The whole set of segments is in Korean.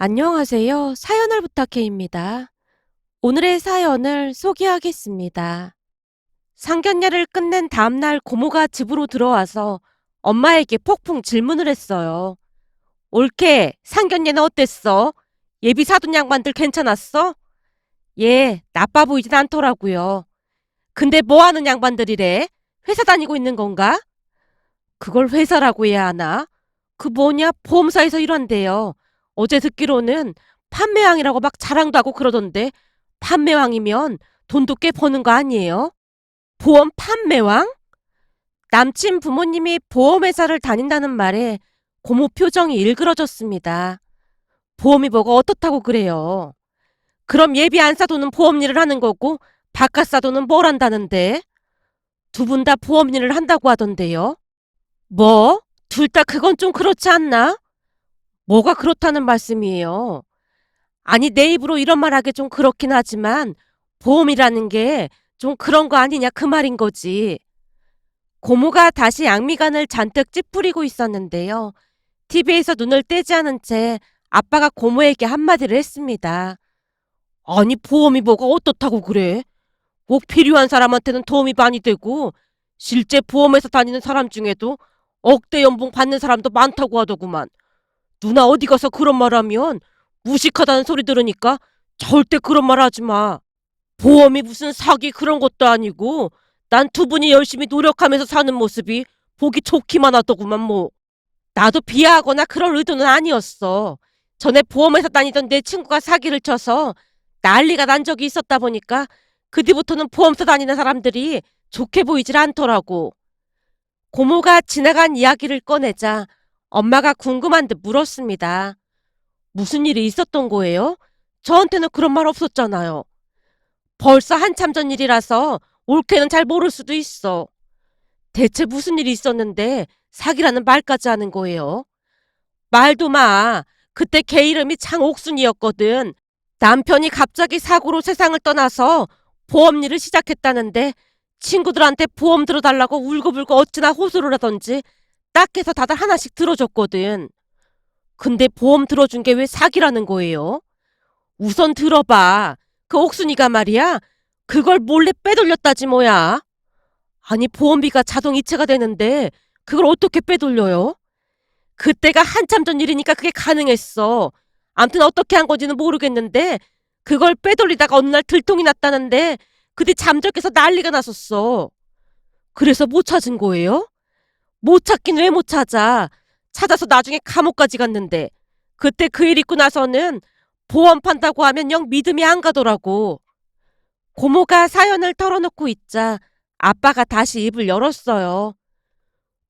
안녕하세요. 사연을 부탁해입니다. 오늘의 사연을 소개하겠습니다. 상견례를 끝낸 다음날 고모가 집으로 들어와서 엄마에게 폭풍 질문을 했어요. 올케, 상견례는 어땠어? 예비 사돈 양반들 괜찮았어? 예, 나빠 보이진 않더라고요. 근데 뭐 하는 양반들이래? 회사 다니고 있는 건가? 그걸 회사라고 해야 하나? 그 뭐냐, 보험사에서 일한대요. 어제 듣기로는 판매왕이라고 막 자랑도 하고 그러던데, 판매왕이면 돈도 꽤 버는 거 아니에요? 보험 판매왕? 남친 부모님이 보험회사를 다닌다는 말에 고모 표정이 일그러졌습니다. 보험이 뭐가 어떻다고 그래요? 그럼 예비 안 사도는 보험 일을 하는 거고 바깥 사도는 뭘 한다는데? 두 분 다 보험 일을 한다고 하던데요. 뭐? 둘 다 그건 좀 그렇지 않나? 뭐가 그렇다는 말씀이에요? 아니, 내 입으로 이런 말 하기 좀 그렇긴 하지만 보험이라는 게 좀 그런 거 아니냐 그 말인 거지. 고모가 다시 양미간을 잔뜩 찌푸리고 있었는데요. TV에서 눈을 떼지 않은 채 아빠가 고모에게 한마디를 했습니다. 아니, 보험이 뭐가 어떻다고 그래? 꼭 필요한 사람한테는 도움이 많이 되고 실제 보험회사 다니는 사람 중에도 억대 연봉 받는 사람도 많다고 하더구만. 누나 어디 가서 그런 말 하면 무식하다는 소리 들으니까 절대 그런 말 하지 마. 보험이 무슨 사기 그런 것도 아니고 난 두 분이 열심히 노력하면서 사는 모습이 보기 좋기만 하더구만 뭐. 나도 비하하거나 그럴 의도는 아니었어. 전에 보험회사 다니던 내 친구가 사기를 쳐서 난리가 난 적이 있었다 보니까 그 뒤부터는 보험사 다니는 사람들이 좋게 보이질 않더라고. 고모가 지나간 이야기를 꺼내자 엄마가 궁금한 듯 물었습니다. 무슨 일이 있었던 거예요? 저한테는 그런 말 없었잖아요. 벌써 한참 전 일이라서 옳게는 잘 모를 수도 있어. 대체 무슨 일이 있었는데 사기라는 말까지 하는 거예요? 말도 마. 그때 걔 이름이 장옥순이었거든. 남편이 갑자기 사고로 세상을 떠나서 보험 일을 시작했다는데 친구들한테 보험 들어달라고 울고불고 어찌나 호소를 하던지 딱 해서 다들 하나씩 들어줬거든. 근데 보험 들어준 게 왜 사기라는 거예요? 우선 들어봐. 그 옥순이가 말이야. 그걸 몰래 빼돌렸다지 뭐야. 아니, 보험비가 자동 이체가 되는데 그걸 어떻게 빼돌려요? 그때가 한참 전 일이니까 그게 가능했어. 암튼 어떻게 한 건지는 모르겠는데 그걸 빼돌리다가 어느 날 들통이 났다는데 그 뒤 잠적해서 난리가 났었어. 그래서 못 찾은 거예요? 못 찾긴 왜 못 찾아. 찾아서 나중에 감옥까지 갔는데 그때 그 일 있고 나서는 보험 판다고 하면 영 믿음이 안 가더라고. 고모가 사연을 털어놓고 있자 아빠가 다시 입을 열었어요.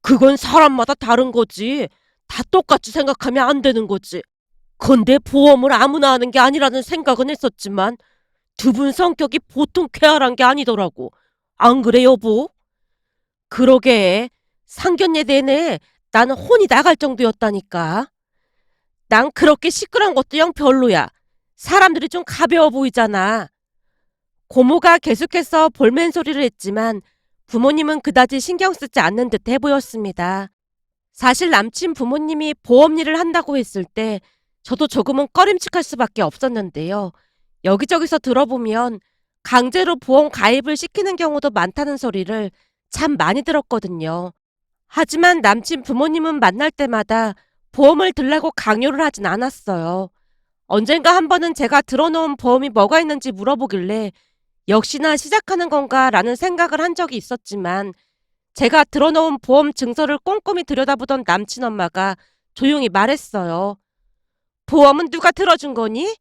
그건 사람마다 다른 거지. 다 똑같이 생각하면 안 되는 거지. 근데 보험을 아무나 하는 게 아니라는 생각은 했었지만 두 분 성격이 보통 쾌활한 게 아니더라고. 안 그래, 여보? 그러게. 상견례 내내 나는 혼이 나갈 정도였다니까. 난 그렇게 시끄러운 것도 영 별로야. 사람들이 좀 가벼워 보이잖아. 고모가 계속해서 볼멘 소리를 했지만 부모님은 그다지 신경 쓰지 않는 듯 해 보였습니다. 사실 남친 부모님이 보험 일을 한다고 했을 때 저도 조금은 꺼림칙할 수밖에 없었는데요. 여기저기서 들어보면 강제로 보험 가입을 시키는 경우도 많다는 소리를 참 많이 들었거든요. 하지만 남친 부모님은 만날 때마다 보험을 들라고 강요를 하진 않았어요. 언젠가 한 번은 제가 들어놓은 보험이 뭐가 있는지 물어보길래 역시나 시작하는 건가 라는 생각을 한 적이 있었지만 제가 들어놓은 보험 증서를 꼼꼼히 들여다보던 남친 엄마가 조용히 말했어요. 보험은 누가 들어준 거니?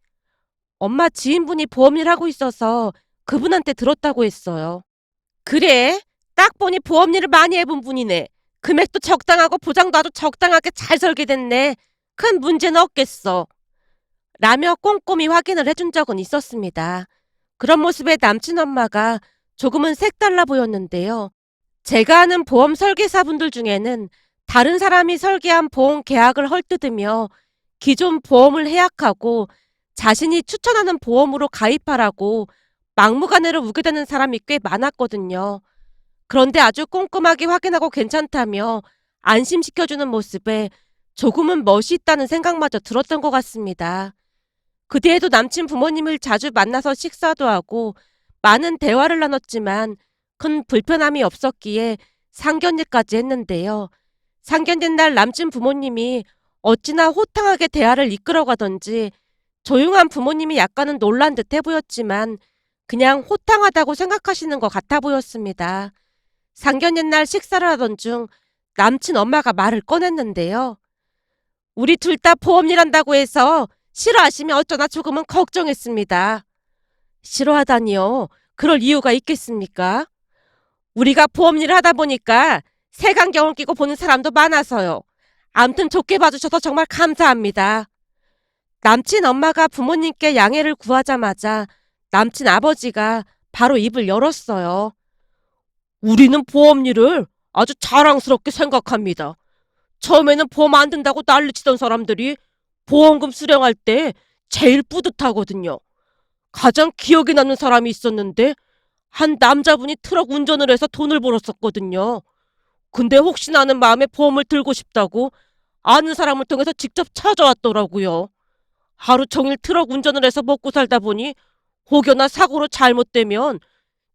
엄마 지인분이 보험일 하고 있어서 그분한테 들었다고 했어요. 그래? 딱 보니 보험 일을 많이 해본 분이네. 금액도 적당하고 보장도 아주 적당하게 잘 설계됐네. 큰 문제는 없겠어. 라며 꼼꼼히 확인을 해준 적은 있었습니다. 그런 모습에 남친 엄마가 조금은 색달라 보였는데요. 제가 아는 보험 설계사분들 중에는 다른 사람이 설계한 보험 계약을 헐뜯으며 기존 보험을 해약하고 자신이 추천하는 보험으로 가입하라고 막무가내로 우겨대는 사람이 꽤 많았거든요. 그런데 아주 꼼꼼하게 확인하고 괜찮다며 안심시켜주는 모습에 조금은 멋이 있다는 생각마저 들었던 것 같습니다. 그 뒤에도 남친 부모님을 자주 만나서 식사도 하고 많은 대화를 나눴지만 큰 불편함이 없었기에 상견례까지 했는데요. 상견례 날 남친 부모님이 어찌나 호탕하게 대화를 이끌어가던지 조용한 부모님이 약간은 놀란 듯해 보였지만 그냥 호탕하다고 생각하시는 것 같아 보였습니다. 상견례 날 식사를 하던 중 남친 엄마가 말을 꺼냈는데요. 우리 둘 다 보험일 한다고 해서 싫어하시면 어쩌나 조금은 걱정했습니다. 싫어하다니요. 그럴 이유가 있겠습니까? 우리가 보험일을 하다 보니까 색안경을 끼고 보는 사람도 많아서요. 암튼 좋게 봐주셔서 정말 감사합니다. 남친 엄마가 부모님께 양해를 구하자마자 남친 아버지가 바로 입을 열었어요. 우리는 보험일을 아주 자랑스럽게 생각합니다. 처음에는 보험 안 든다고 난리치던 사람들이 보험금 수령할 때 제일 뿌듯하거든요. 가장 기억에 남는 사람이 있었는데 한 남자분이 트럭 운전을 해서 돈을 벌었었거든요. 근데 혹시나 하는 마음에 보험을 들고 싶다고 아는 사람을 통해서 직접 찾아왔더라고요. 하루 종일 트럭 운전을 해서 먹고 살다 보니 혹여나 사고로 잘못되면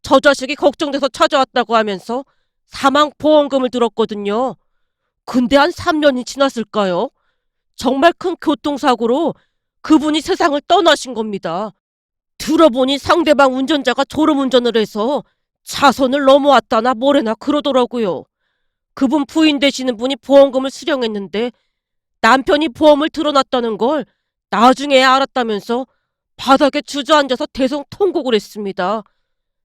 저 자식이 걱정돼서 찾아왔다고 하면서 사망보험금을 들었거든요. 근데 한 3년이 지났을까요? 정말 큰 교통사고로 그분이 세상을 떠나신 겁니다. 들어보니 상대방 운전자가 졸음운전을 해서 차선을 넘어왔다나 뭐래나 그러더라고요. 그분 부인 되시는 분이 보험금을 수령했는데 남편이 보험을 들어놨다는 걸 나중에 알았다면서 바닥에 주저앉아서 대성통곡을 했습니다.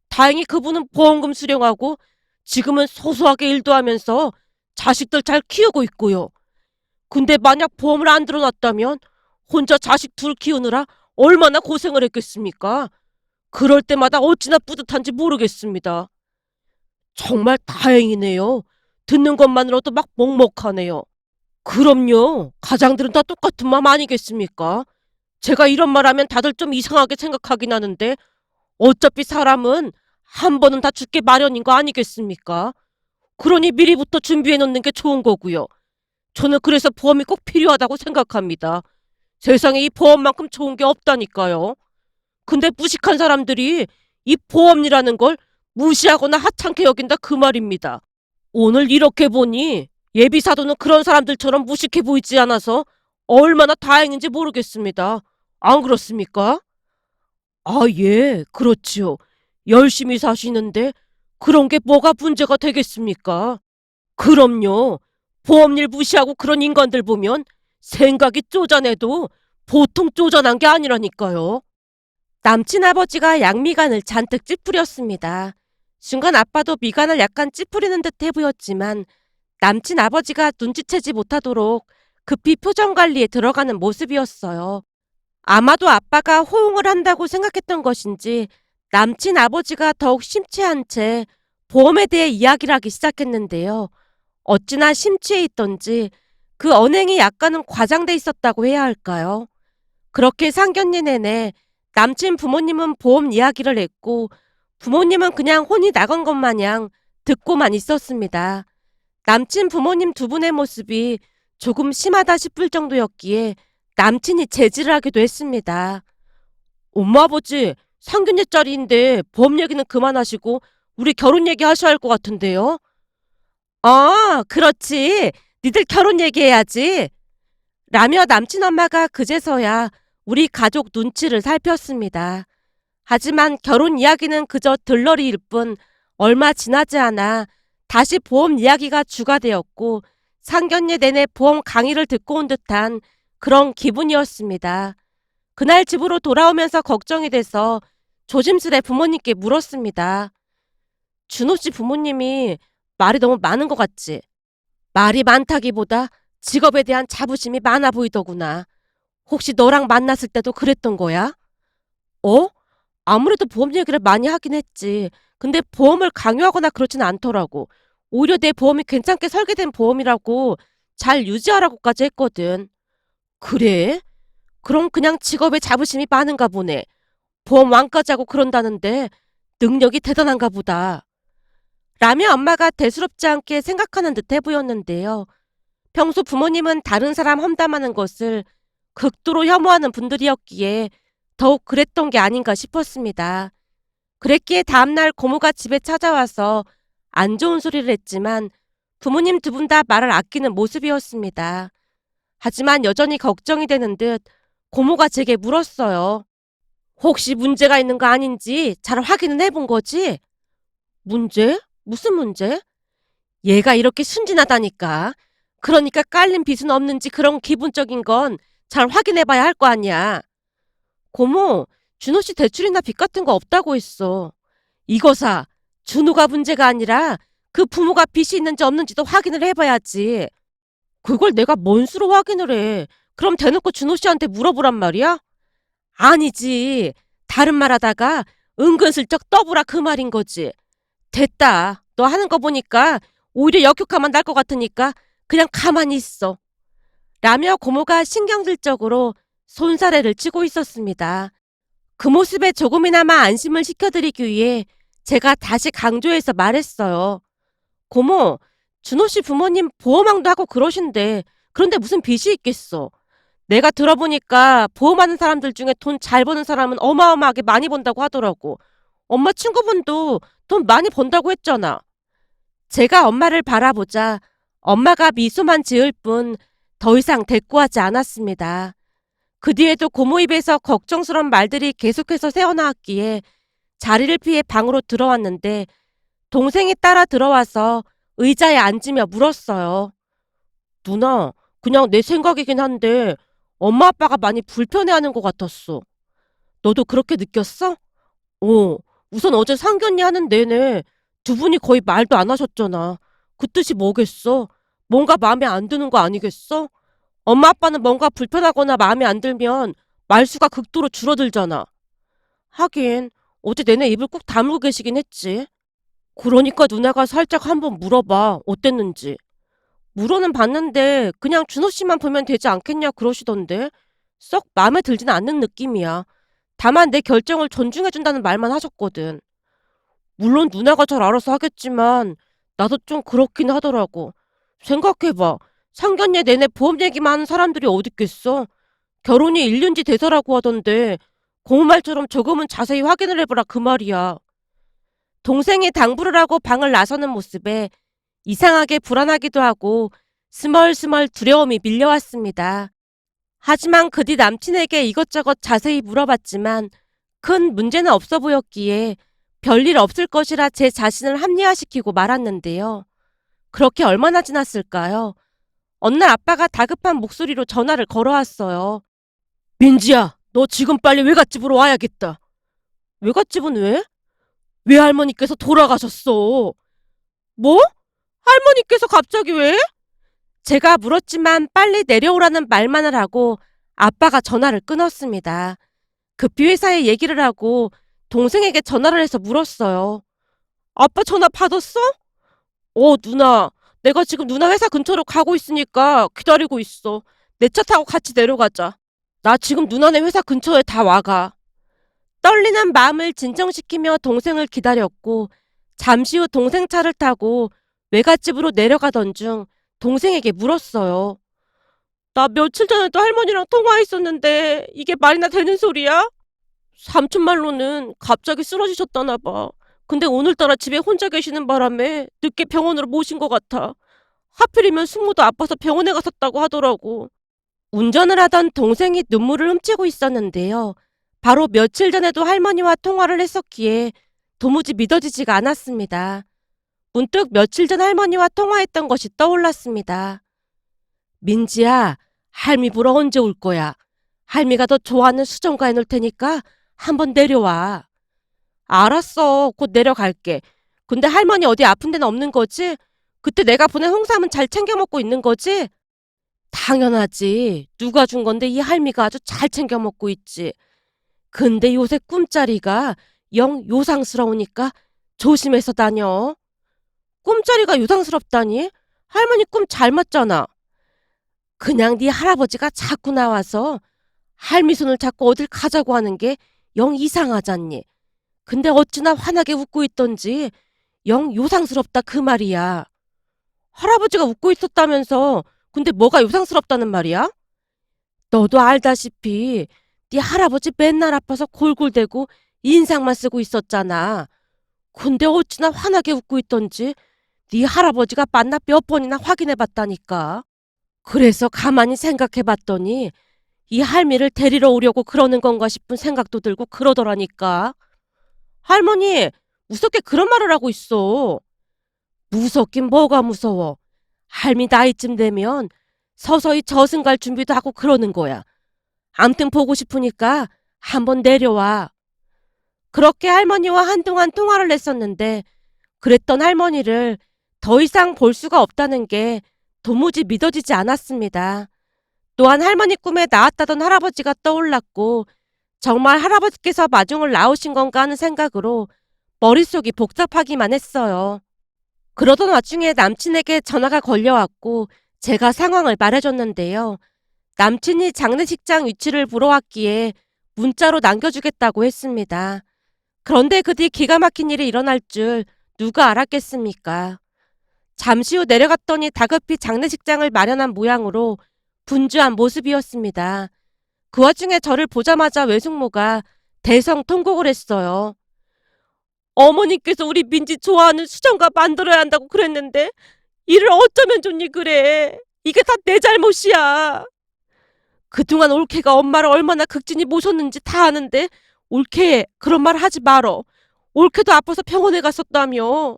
다행히 그분은 보험금 수령하고 지금은 소소하게 일도 하면서 자식들 잘 키우고 있고요. 근데 만약 보험을 안 들어놨다면 혼자 자식 둘 키우느라 얼마나 고생을 했겠습니까? 그럴 때마다 어찌나 뿌듯한지 모르겠습니다. 정말 다행이네요. 듣는 것만으로도 막 먹먹하네요. 그럼요. 가장들은 다 똑같은 마음 아니겠습니까? 제가 이런 말 하면 다들 좀 이상하게 생각하긴 하는데 어차피 사람은 한 번은 다 죽게 마련인 거 아니겠습니까? 그러니 미리부터 준비해 놓는 게 좋은 거고요. 저는 그래서 보험이 꼭 필요하다고 생각합니다. 세상에 이 보험만큼 좋은 게 없다니까요. 근데 무식한 사람들이 이 보험이라는 걸 무시하거나 하찮게 여긴다 그 말입니다. 오늘 이렇게 보니 예비사도는 그런 사람들처럼 무식해 보이지 않아서 얼마나 다행인지 모르겠습니다. 안 그렇습니까? 아, 예, 그렇지요. 열심히 사시는데 그런 게 뭐가 문제가 되겠습니까? 그럼요. 보험일 무시하고 그런 인간들 보면 생각이 쪼잔해도 보통 쪼잔한 게 아니라니까요. 남친 아버지가 양미간을 잔뜩 찌푸렸습니다. 순간 아빠도 미간을 약간 찌푸리는 듯해 보였지만 남친 아버지가 눈치채지 못하도록 급히 표정 관리에 들어가는 모습이었어요. 아마도 아빠가 호응을 한다고 생각했던 것인지 남친 아버지가 더욱 심취한 채 보험에 대해 이야기를 하기 시작했는데요. 어찌나 심취해 있던지 그 언행이 약간은 과장돼 있었다고 해야 할까요? 그렇게 상견례 내내 남친 부모님은 보험 이야기를 했고 부모님은 그냥 혼이 나간 것 마냥 듣고만 있었습니다. 남친 부모님 두 분의 모습이 조금 심하다 싶을 정도였기에 남친이 제지를 하기도 했습니다. 엄마 아버지 상견례짜리인데 보험 얘기는 그만하시고 우리 결혼 얘기 하셔야 할 것 같은데요. 그렇지. 니들 결혼 얘기해야지. 라며 남친 엄마가 그제서야 우리 가족 눈치를 살폈습니다. 하지만 결혼 이야기는 그저 들러리일 뿐 얼마 지나지 않아 다시 보험 이야기가 주가 되었고 상견례 내내 보험 강의를 듣고 온 듯한 그런 기분이었습니다. 그날 집으로 돌아오면서 걱정이 돼서 조심스레 부모님께 물었습니다. 준호 씨 부모님이 말이 너무 많은 것 같지? 말이 많다기보다 직업에 대한 자부심이 많아 보이더구나. 혹시 너랑 만났을 때도 그랬던 거야? 어? 아무래도 보험 얘기를 많이 하긴 했지. 근데 보험을 강요하거나 그렇진 않더라고. 오히려 내 보험이 괜찮게 설계된 보험이라고 잘 유지하라고까지 했거든. 그래? 그럼 그냥 직업에 자부심이 많은가 보네. 보험 왕까지 하고 그런다는데 능력이 대단한가 보다. 라며 엄마가 대수롭지 않게 생각하는 듯해 보였는데요. 평소 부모님은 다른 사람 험담하는 것을 극도로 혐오하는 분들이었기에 더욱 그랬던 게 아닌가 싶었습니다. 그랬기에 다음날 고모가 집에 찾아와서 안 좋은 소리를 했지만 부모님 두 분 다 말을 아끼는 모습이었습니다. 하지만 여전히 걱정이 되는 듯 고모가 제게 물었어요. 혹시 문제가 있는 거 아닌지 잘 확인은 해본 거지? 문제? 무슨 문제? 얘가 이렇게 순진하다니까. 그러니까 깔린 빚은 없는지 그런 기본적인 건 잘 확인해봐야 할 거 아니야. 고모, 준호 씨 대출이나 빚 같은 거 없다고 했어. 이거사, 준호가 문제가 아니라 그 부모가 빚이 있는지 없는지도 확인을 해봐야지. 그걸 내가 뭔 수로 확인을 해. 그럼 대놓고 준호 씨한테 물어보란 말이야? 아니지. 다른 말 하다가 은근슬쩍 떠보라 그 말인 거지. 됐다. 너 하는 거 보니까 오히려 역효과만 날 것 같으니까 그냥 가만히 있어. 라며 고모가 신경질적으로 손사래를 치고 있었습니다. 그 모습에 조금이나마 안심을 시켜드리기 위해 제가 다시 강조해서 말했어요. 고모, 준호 씨 부모님 보험왕도 하고 그러신데 그런데 무슨 빚이 있겠어. 내가 들어보니까 보험하는 사람들 중에 돈 잘 버는 사람은 어마어마하게 많이 번다고 하더라고. 엄마 친구분도 돈 많이 번다고 했잖아. 제가 엄마를 바라보자 엄마가 미소만 지을 뿐 더 이상 대꾸하지 않았습니다. 그 뒤에도 고모 입에서 걱정스러운 말들이 계속해서 새어나왔기에 자리를 피해 방으로 들어왔는데 동생이 따라 들어와서 의자에 앉으며 물었어요. 누나, 그냥 내 생각이긴 한데 엄마 아빠가 많이 불편해하는 것 같았어. 너도 그렇게 느꼈어? 우선 어제 상견례 하는 내내 두 분이 거의 말도 안 하셨잖아. 그 뜻이 뭐겠어? 뭔가 마음에 안 드는 거 아니겠어? 엄마 아빠는 뭔가 불편하거나 마음에 안 들면 말수가 극도로 줄어들잖아. 하긴 어제 내내 입을 꾹 다물고 계시긴 했지. 그러니까 누나가 살짝 한번 물어봐. 어땠는지. 물어는 봤는데 그냥 준호 씨만 보면 되지 않겠냐 그러시던데 썩 마음에 들지는 않는 느낌이야. 다만 내 결정을 존중해준다는 말만 하셨거든. 물론 누나가 잘 알아서 하겠지만 나도 좀 그렇긴 하더라고. 생각해봐. 상견례 내내 보험 얘기만 하는 사람들이 어딨겠어? 결혼이 1년지 돼서라고 하던데 고모 말처럼 조금은 자세히 확인을 해보라 그 말이야. 동생이 당부를 하고 방을 나서는 모습에 이상하게 불안하기도 하고 스멀스멀 두려움이 밀려왔습니다. 하지만 그 뒤 남친에게 이것저것 자세히 물어봤지만 큰 문제는 없어 보였기에 별일 없을 것이라 제 자신을 합리화시키고 말았는데요. 그렇게 얼마나 지났을까요? 어느 날 아빠가 다급한 목소리로 전화를 걸어왔어요. 민지야, 너 지금 빨리 외갓집으로 와야겠다. 외갓집은 왜? 외할머니께서 돌아가셨어. 뭐? 할머니께서 갑자기 왜? 제가 물었지만 빨리 내려오라는 말만을 하고 아빠가 전화를 끊었습니다. 급히 회사에 얘기를 하고 동생에게 전화를 해서 물었어요. 아빠 전화 받았어? 누나. 내가 지금 누나 회사 근처로 가고 있으니까 기다리고 있어. 내 차 타고 같이 내려가자. 나 지금 누나네 회사 근처에 다 와가. 떨리는 마음을 진정시키며 동생을 기다렸고 잠시 후 동생 차를 타고 외갓집으로 내려가던 중 동생에게 물었어요. 나 며칠 전에도 할머니랑 통화했었는데 이게 말이나 되는 소리야? 삼촌 말로는 갑자기 쓰러지셨다나 봐. 근데 오늘따라 집에 혼자 계시는 바람에 늦게 병원으로 모신 것 같아. 하필이면 숙모도 아파서 병원에 갔었다고 하더라고. 운전을 하던 동생이 눈물을 훔치고 있었는데요. 바로 며칠 전에도 할머니와 통화를 했었기에 도무지 믿어지지가 않았습니다. 문득 며칠 전 할머니와 통화했던 것이 떠올랐습니다. 민지야, 할미 보러 언제 올 거야? 할미가 너 좋아하는 수정과 해놓을 테니까 한번 내려와. 알았어. 곧 내려갈게. 근데 할머니 어디 아픈 데는 없는 거지? 그때 내가 보낸 홍삼은 잘 챙겨 먹고 있는 거지? 당연하지. 누가 준 건데 이 할미가 아주 잘 챙겨 먹고 있지. 근데 요새 꿈자리가 영 요상스러우니까 조심해서 다녀. 꿈자리가 요상스럽다니? 할머니 꿈 잘 맞잖아. 그냥 네 할아버지가 자꾸 나와서 할미 손을 잡고 어딜 가자고 하는 게 영 이상하잖니. 근데 어찌나 환하게 웃고 있던지 영 요상스럽다 그 말이야. 할아버지가 웃고 있었다면서 근데 뭐가 요상스럽다는 말이야? 너도 알다시피 네 할아버지 맨날 아파서 골골대고 인상만 쓰고 있었잖아. 근데 어찌나 환하게 웃고 있던지 네 할아버지가 만나 몇 번이나 확인해봤다니까. 그래서 가만히 생각해봤더니 이 할미를 데리러 오려고 그러는 건가 싶은 생각도 들고 그러더라니까. 할머니, 무섭게 그런 말을 하고 있어. 무섭긴 뭐가 무서워. 할미 나이쯤 되면 서서히 저승 갈 준비도 하고 그러는 거야. 암튼 보고 싶으니까 한번 내려와. 그렇게 할머니와 한동안 통화를 했었는데 그랬던 할머니를 더 이상 볼 수가 없다는 게 도무지 믿어지지 않았습니다. 또한 할머니 꿈에 나왔다던 할아버지가 떠올랐고 정말 할아버지께서 마중을 나오신 건가 하는 생각으로 머릿속이 복잡하기만 했어요. 그러던 와중에 남친에게 전화가 걸려왔고 제가 상황을 말해줬는데요. 남친이 장례식장 위치를 보러 왔기에 문자로 남겨주겠다고 했습니다. 그런데 그 뒤 기가 막힌 일이 일어날 줄 누가 알았겠습니까? 잠시 후 내려갔더니 다급히 장례식장을 마련한 모양으로 분주한 모습이었습니다. 그 와중에 저를 보자마자 외숙모가 대성통곡을 했어요. 어머니께서 우리 민지 좋아하는 수정과 만들어야 한다고 그랬는데 이를 어쩌면 좋니 그래. 이게 다 내 잘못이야. 그동안 올케가 엄마를 얼마나 극진히 모셨는지 다 아는데 올케 그런 말 하지 말어. 올케도 아파서 병원에 갔었다며.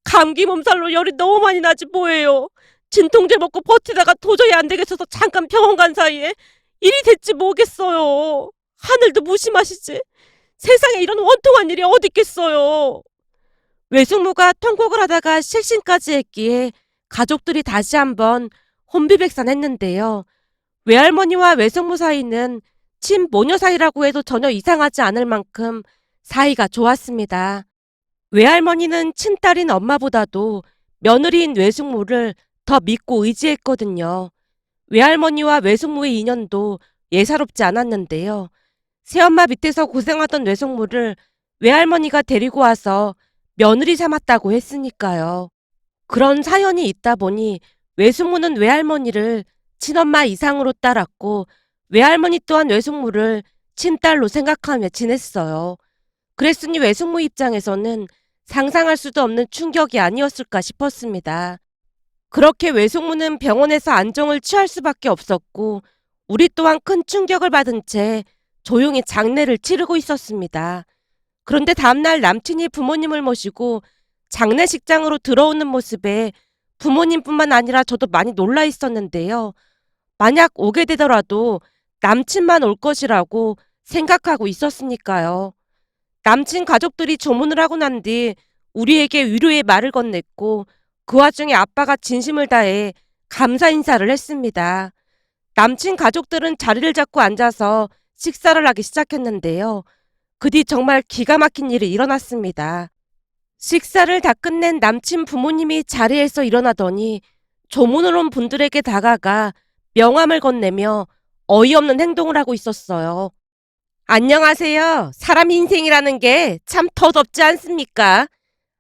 감기 몸살로 열이 너무 많이 나지 뭐예요. 진통제 먹고 버티다가 도저히 안 되겠어서 잠깐 병원 간 사이에 일이 됐지 뭐겠어요. 하늘도 무심하시지. 세상에 이런 원통한 일이 어디 있겠어요. 외숙모가 통곡을 하다가 실신까지 했기에 가족들이 다시 한번 혼비백산했는데요. 외할머니와 외숙모 사이는 친모녀 사이라고 해도 전혀 이상하지 않을 만큼 사이가 좋았습니다. 외할머니는 친딸인 엄마보다도 며느리인 외숙모를 더 믿고 의지했거든요. 외할머니와 외숙모의 인연도 예사롭지 않았는데요. 새엄마 밑에서 고생하던 외숙모를 외할머니가 데리고 와서 며느리 삼았다고 했으니까요. 그런 사연이 있다 보니 외숙모는 외할머니를 친엄마 이상으로 따랐고 외할머니 또한 외숙모를 친딸로 생각하며 지냈어요. 그랬으니 외숙모 입장에서는 상상할 수도 없는 충격이 아니었을까 싶었습니다. 그렇게 외숙모는 병원에서 안정을 취할 수밖에 없었고 우리 또한 큰 충격을 받은 채 조용히 장례를 치르고 있었습니다. 그런데 다음날 남친이 부모님을 모시고 장례식장으로 들어오는 모습에 부모님뿐만 아니라 저도 많이 놀라 있었는데요. 만약 오게 되더라도 남친만 올 것이라고 생각하고 있었으니까요. 남친 가족들이 조문을 하고 난 뒤 우리에게 위로의 말을 건넸고 그 와중에 아빠가 진심을 다해 감사 인사를 했습니다. 남친 가족들은 자리를 잡고 앉아서 식사를 하기 시작했는데요. 그 뒤 정말 기가 막힌 일이 일어났습니다. 식사를 다 끝낸 남친 부모님이 자리에서 일어나더니 조문을 온 분들에게 다가가 명함을 건네며 어이없는 행동을 하고 있었어요. 안녕하세요. 사람 인생이라는 게 참 더덥지 않습니까?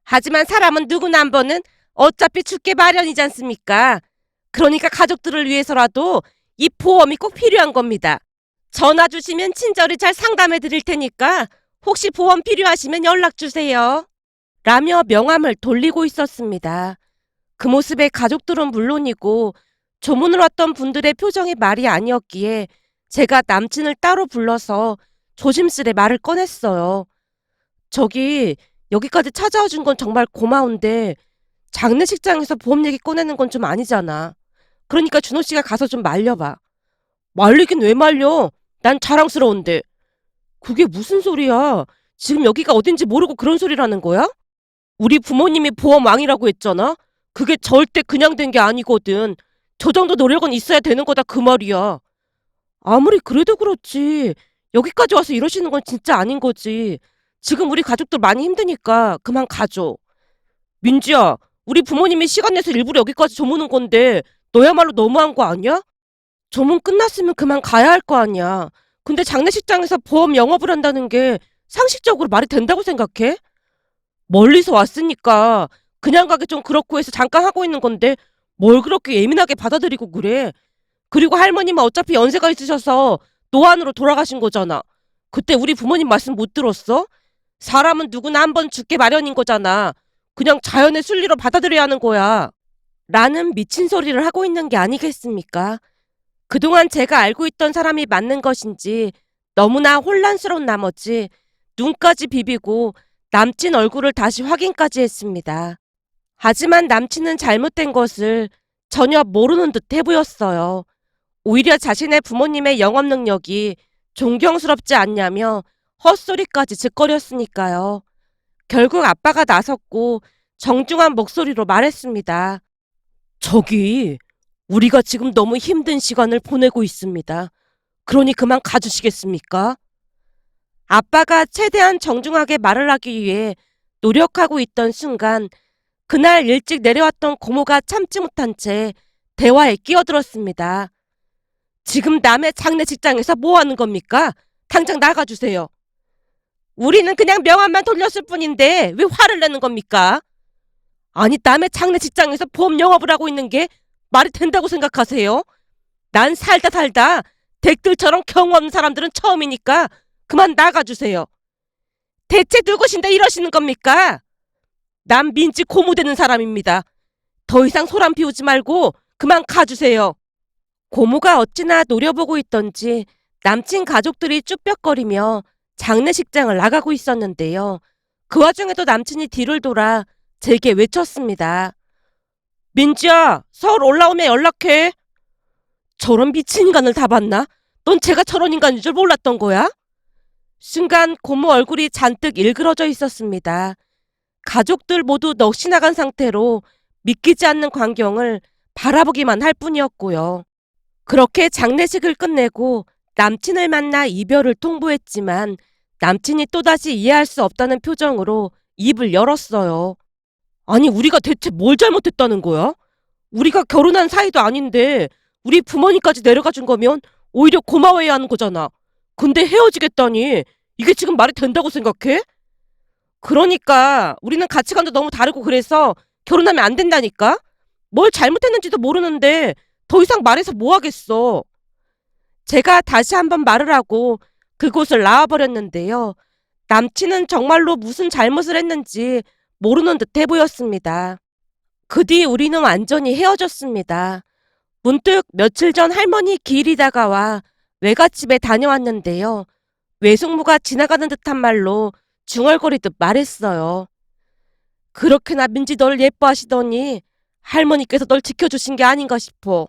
하지만 사람은 누구나 한 번은 어차피 죽게 마련이지 않습니까? 그러니까 가족들을 위해서라도 이 보험이 꼭 필요한 겁니다. 전화 주시면 친절히 잘 상담해 드릴 테니까 혹시 보험 필요하시면 연락 주세요. 라며 명함을 돌리고 있었습니다. 그 모습에 가족들은 물론이고 조문을 왔던 분들의 표정이 말이 아니었기에 제가 남친을 따로 불러서 조심스레 말을 꺼냈어요. 저기 여기까지 찾아와 준 건 정말 고마운데 장례식장에서 보험 얘기 꺼내는 건 좀 아니잖아. 그러니까 준호 씨가 가서 좀 말려봐. 말리긴 왜 말려? 난 자랑스러운데. 그게 무슨 소리야? 지금 여기가 어딘지 모르고 그런 소리라는 거야? 우리 부모님이 보험 왕이라고 했잖아? 그게 절대 그냥 된 게 아니거든. 저 정도 노력은 있어야 되는 거다 그 말이야. 아무리 그래도 그렇지. 여기까지 와서 이러시는 건 진짜 아닌 거지. 지금 우리 가족들 많이 힘드니까 그만 가줘. 민지야, 우리 부모님이 시간 내서 일부러 여기까지 조무는 건데 너야말로 너무한 거 아니야? 조문 끝났으면 그만 가야 할 거 아니야. 근데 장례식장에서 보험 영업을 한다는 게 상식적으로 말이 된다고 생각해? 멀리서 왔으니까 그냥 가기 좀 그렇고 해서 잠깐 하고 있는 건데 뭘 그렇게 예민하게 받아들이고 그래? 그리고 할머님은 어차피 연세가 있으셔서 노안으로 돌아가신 거잖아. 그때 우리 부모님 말씀 못 들었어? 사람은 누구나 한 번 죽게 마련인 거잖아. 그냥 자연의 순리로 받아들여야 하는 거야. 라는 미친 소리를 하고 있는 게 아니겠습니까? 그동안 제가 알고 있던 사람이 맞는 것인지 너무나 혼란스러운 나머지 눈까지 비비고 남친 얼굴을 다시 확인까지 했습니다. 하지만 남친은 잘못된 것을 전혀 모르는 듯 해 보였어요. 오히려 자신의 부모님의 영업 능력이 존경스럽지 않냐며 헛소리까지 짓거렸으니까요. 결국 아빠가 나섰고 정중한 목소리로 말했습니다. 저기, 우리가 지금 너무 힘든 시간을 보내고 있습니다. 그러니 그만 가주시겠습니까? 아빠가 최대한 정중하게 말을 하기 위해 노력하고 있던 순간 그날 일찍 내려왔던 고모가 참지 못한 채 대화에 끼어들었습니다. 지금 남의 장례식장에서 뭐 하는 겁니까? 당장 나가주세요. 우리는 그냥 명함만 돌렸을 뿐인데 왜 화를 내는 겁니까? 아니, 남의 장례식장에서 보험 영업을 하고 있는 게 말이 된다고 생각하세요? 난 살다 살다 댁들처럼 경험 없는 사람들은 처음이니까 그만 나가주세요. 대체 누구신데 이러시는 겁니까? 난 민지 고무되는 사람입니다. 더 이상 소란 피우지 말고 그만 가주세요. 고모가 어찌나 노려보고 있던지 남친 가족들이 쭈뼛거리며 장례식장을 나가고 있었는데요. 그 와중에도 남친이 뒤를 돌아 제게 외쳤습니다. 민지야, 서울 올라오면 연락해. 저런 미친 인간을 다 봤나? 넌 제가 저런 인간인 줄 몰랐던 거야? 순간 고모 얼굴이 잔뜩 일그러져 있었습니다. 가족들 모두 넋이 나간 상태로 믿기지 않는 광경을 바라보기만 할 뿐이었고요. 그렇게 장례식을 끝내고 남친을 만나 이별을 통보했지만 남친이 또다시 이해할 수 없다는 표정으로 입을 열었어요. 아니, 우리가 대체 뭘 잘못했다는 거야? 우리가 결혼한 사이도 아닌데 우리 부모님까지 내려가 준 거면 오히려 고마워해야 하는 거잖아. 근데 헤어지겠다니 이게 지금 말이 된다고 생각해? 그러니까 우리는 가치관도 너무 다르고 그래서 결혼하면 안 된다니까? 뭘 잘못했는지도 모르는데 더 이상 말해서 뭐 하겠어. 제가 다시 한번 말을 하고 그곳을 나와버렸는데요. 남친은 정말로 무슨 잘못을 했는지 모르는 듯해 보였습니다. 그 뒤 우리는 완전히 헤어졌습니다. 문득 며칠 전 할머니 기일이 다가와 외갓집에 다녀왔는데요. 외숙모가 지나가는 듯한 말로 중얼거리듯 말했어요. 그렇게나 민지 널 예뻐하시더니 할머니께서 널 지켜주신 게 아닌가 싶어.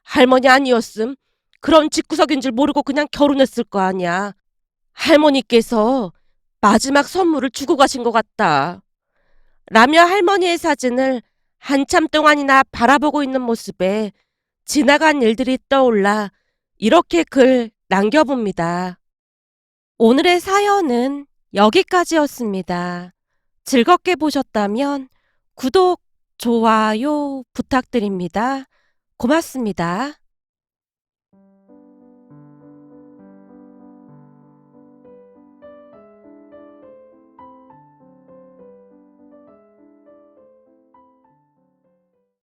할머니 아니었음 그런 집구석인 줄 모르고 그냥 결혼했을 거 아니야. 할머니께서 마지막 선물을 주고 가신 것 같다. 라며 할머니의 사진을 한참 동안이나 바라보고 있는 모습에 지나간 일들이 떠올라 이렇게 글 남겨봅니다. 오늘의 사연은 여기까지였습니다. 즐겁게 보셨다면 구독, 좋아요 부탁드립니다. 고맙습니다.